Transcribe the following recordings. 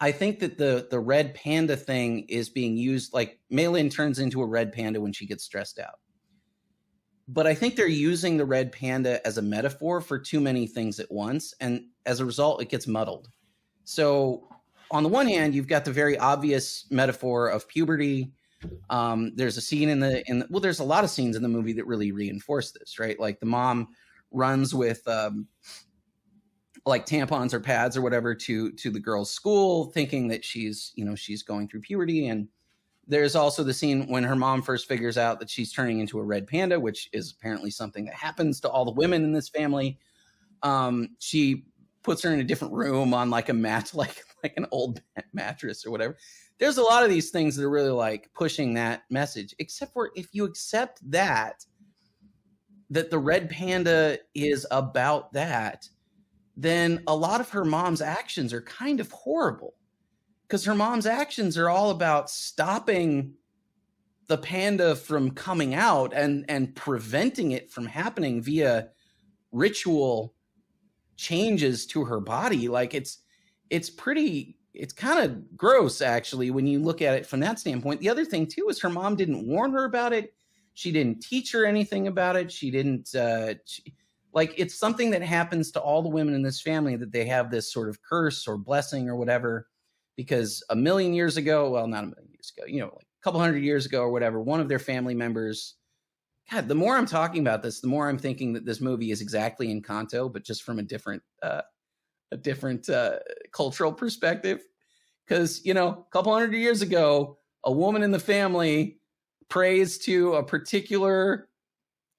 I think that the red panda thing is being used, like Malin turns into a red panda when she gets stressed out. But I think they're using the red panda as a metaphor for too many things at once. And as a result, it gets muddled. So on the one hand, you've got the very obvious metaphor of puberty. There's a scene in the well, there's a lot of scenes in the movie that really reinforce this, right? Like the mom runs with like tampons or pads or whatever to the girl's school, thinking that she's going through puberty. And there's also the scene when her mom first figures out that she's turning into a red panda, which is apparently something that happens to all the women in this family. She puts her in a different room on like a mat, like an old mattress or whatever. There's a lot of these things that are really like pushing that message, except for if you accept that the red panda is about that, then a lot of her mom's actions are kind of horrible, because her mom's actions are all about stopping the panda from coming out and preventing it from happening via ritual changes to her body. Like it's kind of gross, actually, when you look at it from that standpoint. The other thing too is her mom didn't warn her about it. She didn't teach her anything about it. She didn't like, it's something that happens to all the women in this family, that they have this sort of curse or blessing or whatever, because a million years ago, well, not a million years ago, like a couple hundred years ago or whatever, one of their family members, God, the more I'm talking about this, the more I'm thinking that this movie is exactly Encanto, but just from a different cultural perspective. Because, a couple hundred years ago, a woman in the family prays to a particular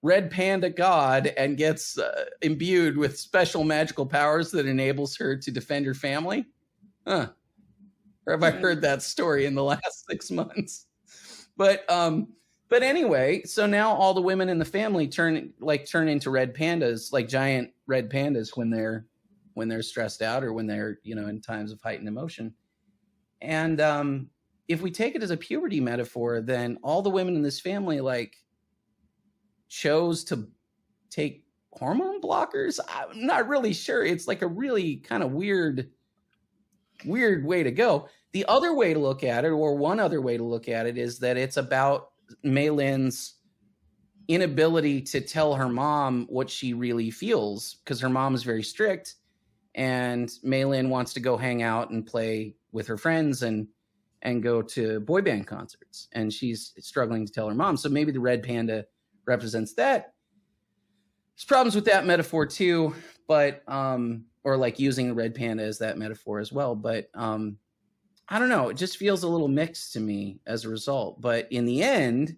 red panda god and gets imbued with special magical powers that enables her to defend her family. Or have I heard that story in the last 6 months? But anyway, so now all the women in the family turn into red pandas, like giant red pandas when they're stressed out or when they're, in times of heightened emotion. And if we take it as a puberty metaphor, then all the women in this family chose to take hormone blockers. I'm not really sure. It's like a really kind of weird way to go. The other way to look at it, or one other way to look at it, is that it's about Malin's inability to tell her mom what she really feels, because her mom is very strict, and Malin wants to go hang out and play with her friends and go to boy band concerts, and she's struggling to tell her mom. So maybe the red panda represents that. There's problems with that metaphor too, but or like using the red panda as that metaphor as well. But I don't know. It just feels a little mixed to me as a result. But in the end,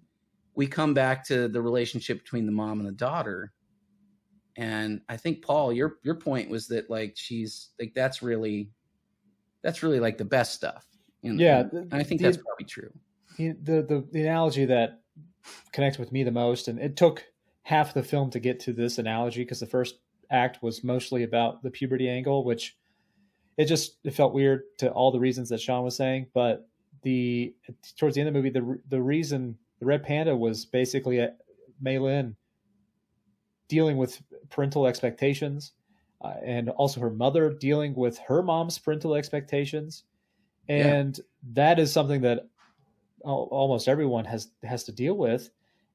we come back to the relationship between the mom and the daughter. And I think, Paul, your point was that she's like, that's really like the best stuff. Yeah. And I think that's probably true. The analogy that connects with me the most, and it took half the film to get to this analogy, because the first act was mostly about the puberty angle, which it felt weird to all the reasons that Sean was saying. But towards the end of the movie, the reason the red panda was basically Malin dealing with parental expectations, and also her mother dealing with her mom's parental expectations. And that is something that almost everyone has to deal with,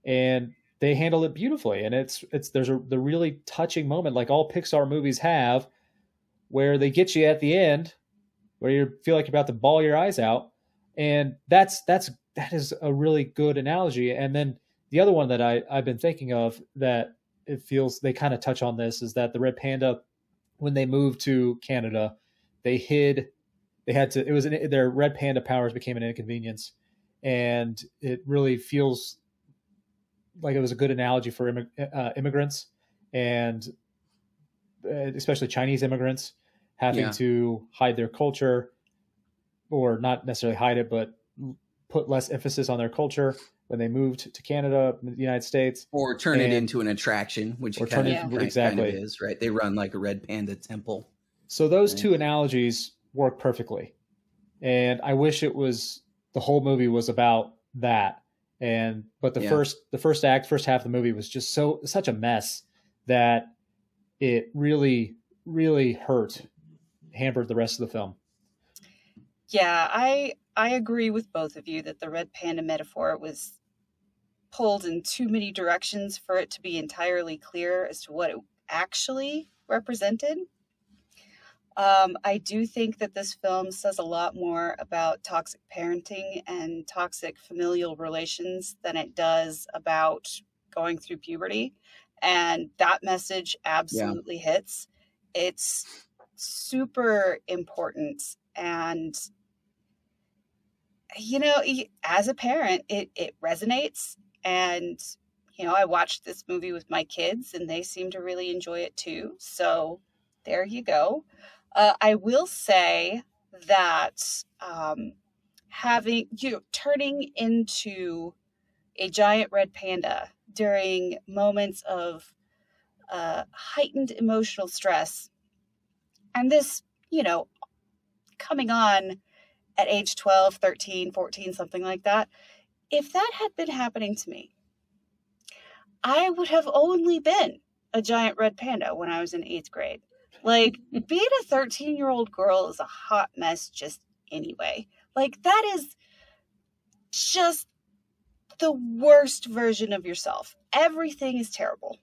and they handle it beautifully. And there's the really touching moment, like all Pixar movies have, where they get you at the end, where you feel like you're about to bawl your eyes out. And that is a really good analogy. And then the other one that I've been thinking of, that it feels they kind of touch on this, is that the red panda, when they moved to Canada, their red panda powers became an inconvenience. And it really feels like it was a good analogy for immigrants, and especially Chinese immigrants having to hide their culture, or not necessarily hide it, but put less emphasis on their culture when they moved to Canada, the United States, or turn it into an attraction, which exactly kind of is, right? They run like a red panda temple. So those two analogies work perfectly, and I wish the whole movie was about that. But the first half of the movie was just such a mess that it really, really hampered the rest of the film. Yeah, I agree with both of you that the red panda metaphor was pulled in too many directions for it to be entirely clear as to what it actually represented. I do think that this film says a lot more about toxic parenting and toxic familial relations than it does about going through puberty. And that message Yeah. absolutely hits. It's super important. And, as a parent, it resonates. And, I watched this movie with my kids and they seem to really enjoy it too. So there you go. I will say that turning into a giant red panda during moments of heightened emotional stress, and this, coming on at age 12, 13, 14, something like that, if that had been happening to me, I would have only been a giant red panda when I was in 8th grade. Like, being a 13-year-old girl is a hot mess just anyway. Like, that is just the worst version of yourself. Everything is terrible.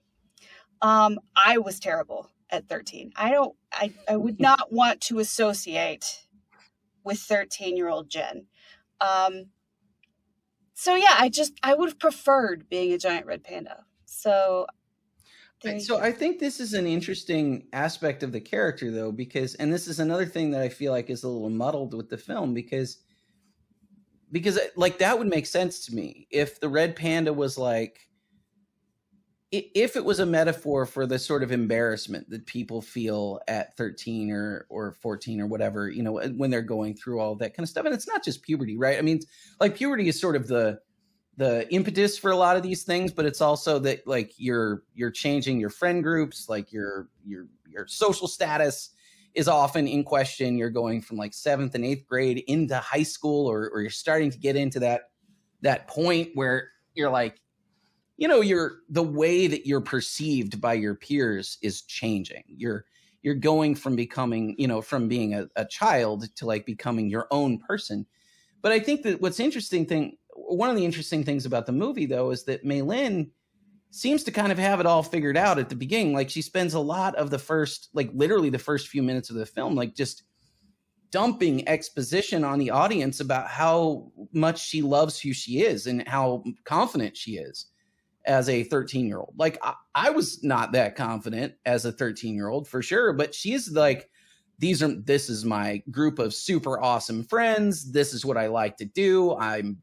I was terrible at 13. I would not want to associate with 13-year-old Jen. So yeah, I would have preferred being a giant red panda. So I think this is an interesting aspect of the character, though, because, and this is another thing that I feel like is a little muddled with the film, because like that would make sense to me if the red panda was like, if it was a metaphor for the sort of embarrassment that people feel at 13 or 14 or whatever, when they're going through all that kind of stuff. And it's not just puberty, right? I mean, like, puberty is sort of the impetus for a lot of these things, but it's also that, like, you're changing your friend groups, like your social status is often in question. You're going from like 7th and 8th grade into high school, or you're starting to get into that point where you're like, the way that you're perceived by your peers is changing. You're going from becoming, from being a child to like becoming your own person. But I think that one of the interesting things about the movie, though, is that Malone seems to kind of have it all figured out at the beginning. Like, she spends a lot of the first, like literally the first few minutes of the film, like just dumping exposition on the audience about how much she loves who she is and how confident she is as a 13-year-old. Like, I was not that confident as a 13-year-old for sure, but she's like, this is my group of super awesome friends. This is what I like to do. I'm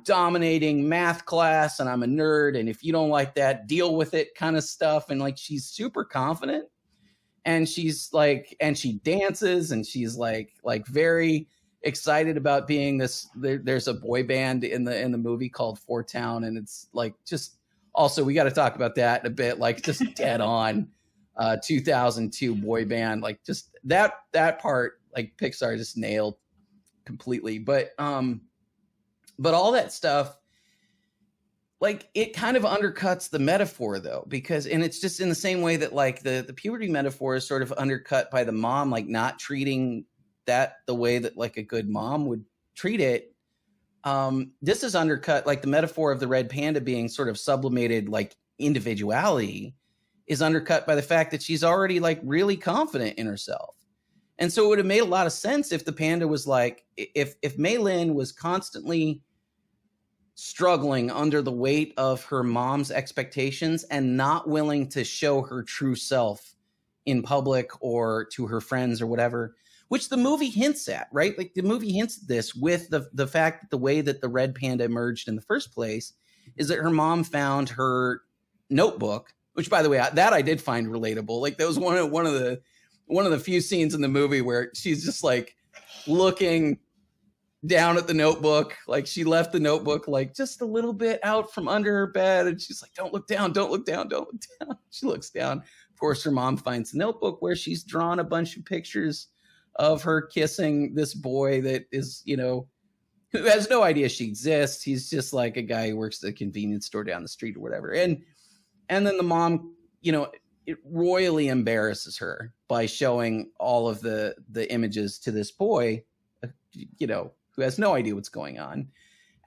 dominating math class and I'm a nerd. And if you don't like that, deal with it, kind of stuff. And like, she's super confident, and she's like, and she dances, and she's like very excited about being this. There's a boy band in the movie called Four Town. And it's like, just also, we got to talk about that in a bit, like just dead on 2002 boy band. Like, just that part, like Pixar just nailed completely. But all that stuff, like, it kind of undercuts the metaphor, though, because, and it's just in the same way that like the puberty metaphor is sort of undercut by the mom, like not treating that the way that like a good mom would treat it. This is undercut, like the metaphor of the red panda being sort of sublimated, like individuality, is undercut by the fact that she's already like really confident in herself. And so it would have made a lot of sense if the panda was like, if Malone was constantly struggling under the weight of her mom's expectations and not willing to show her true self in public or to her friends or whatever, which the movie hints at, right? Like, the movie hints at this with the fact that the way that the red panda emerged in the first place is that her mom found her notebook, which, by the way, that I did find relatable. Like, that was one of the few scenes in the movie where she's just like looking down at the notebook. Like, she left the notebook like just a little bit out from under her bed, and she's like, don't look down, don't look down, don't look down. She looks down. Of course, her mom finds the notebook where she's drawn a bunch of pictures of her kissing this boy that is, who has no idea she exists. He's just like a guy who works at a convenience store down the street or whatever. And then the mom, it royally embarrasses her by showing all of the images to this boy, who has no idea what's going on.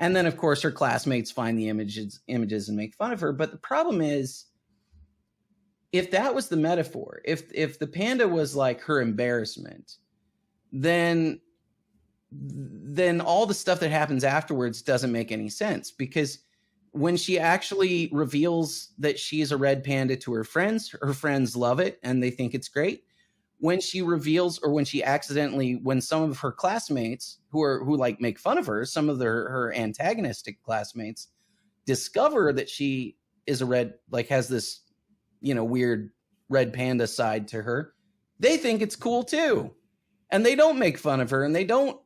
And then, of course, her classmates find the images and make fun of her. But the problem is, if that was the metaphor, if the panda was like her embarrassment, then all the stuff that happens afterwards doesn't make any sense, because when she actually reveals that she's a red panda to her friends love it and they think it's great. When she reveals, or when she accidentally, when some of her classmates who like make fun of her, some of her antagonistic classmates discover that she is has this, weird red panda side to her, they think it's cool too. And they don't make fun of her, and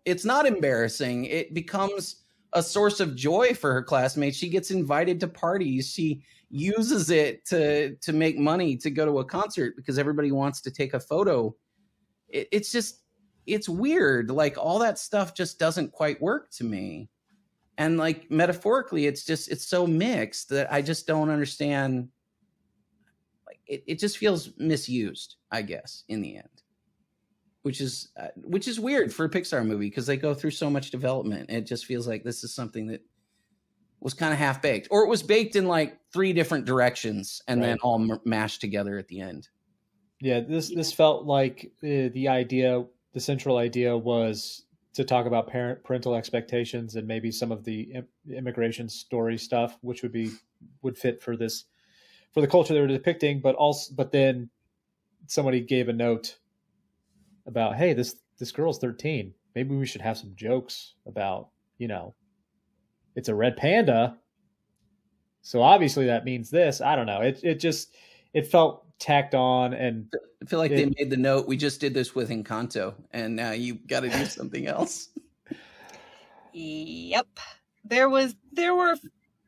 it's not embarrassing. It becomes a source of joy for her classmates. She gets invited to parties. She uses it to make money to go to a concert because everybody wants to take a photo. It's weird. Like, all that stuff just doesn't quite work to me. And like, metaphorically, it's so mixed that I just don't understand. Like, it just feels misused, I guess, in the end. Which is weird for a Pixar movie, because they go through so much development. It just feels like this is something that was kind of half baked, or it was baked in like 3 different directions and then all mashed together at the end. Yeah, this felt like the central idea was to talk about parental expectations and maybe some of the immigration story stuff, which would fit for the culture they were depicting. But then somebody gave a note about, hey, this girl's 13. Maybe we should have some jokes about, it's a red panda, so obviously that means this. I don't know. It felt tacked on, and I feel like they made the note, we just did this with Encanto, and now you got to do something else. Yep. There were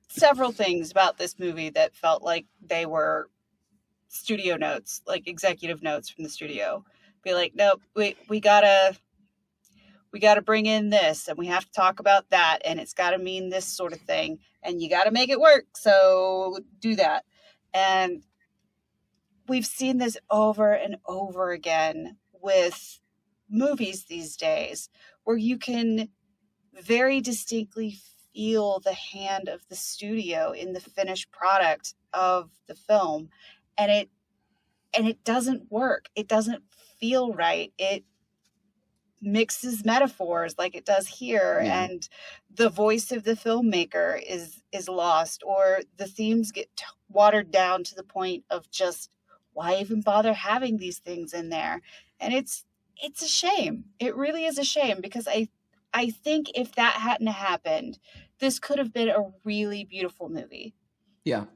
several things about this movie that felt like they were studio notes, like executive notes from the studio. Be like, nope, we gotta bring in this, and we have to talk about that, and it's got to mean this sort of thing, and you got to make it work, so do that. And we've seen this over and over again with movies these days, where you can very distinctly feel the hand of the studio in the finished product of the film, and it doesn't work. It doesn't feel right. It mixes metaphors like it does here, and the voice of the filmmaker is lost, or the themes get watered down to the point of just, why even bother having these things in there? And it's a shame. It really is a shame, because I think if that hadn't happened, this could have been a really beautiful movie. Yeah,